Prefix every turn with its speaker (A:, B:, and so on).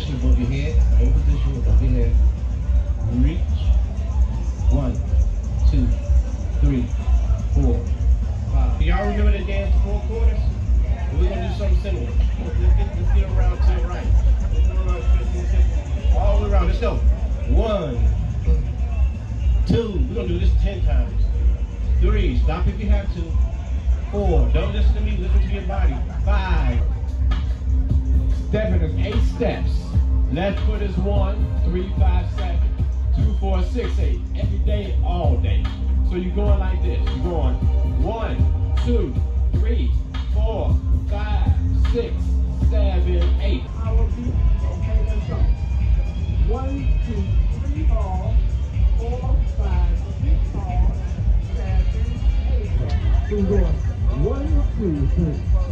A: position above your head. Same position above your head. Reach. 1, 2, 3, 4, 5. Do y'all remember the dance 4 quarters? We're gonna do something similar. Let's get around to the right. All the way around. Let's go. 1, 2. We're gonna do this 10 times. 3. Stop if you have to. 4. Don't listen to me. Listen to your body. 5. Stepping is 8 steps. Left foot is 1, 3, 5, 7, 2, 4, 6, 8. Every day, all day. So you're going like this. You're going 1, 2, 3, 4, 5, 6, 7, 8.
B: Our feet. Okay, let's go. 1, 2, 3, all. 4, 5, 6, all. 7, 8. So we're going 1, 2, 3.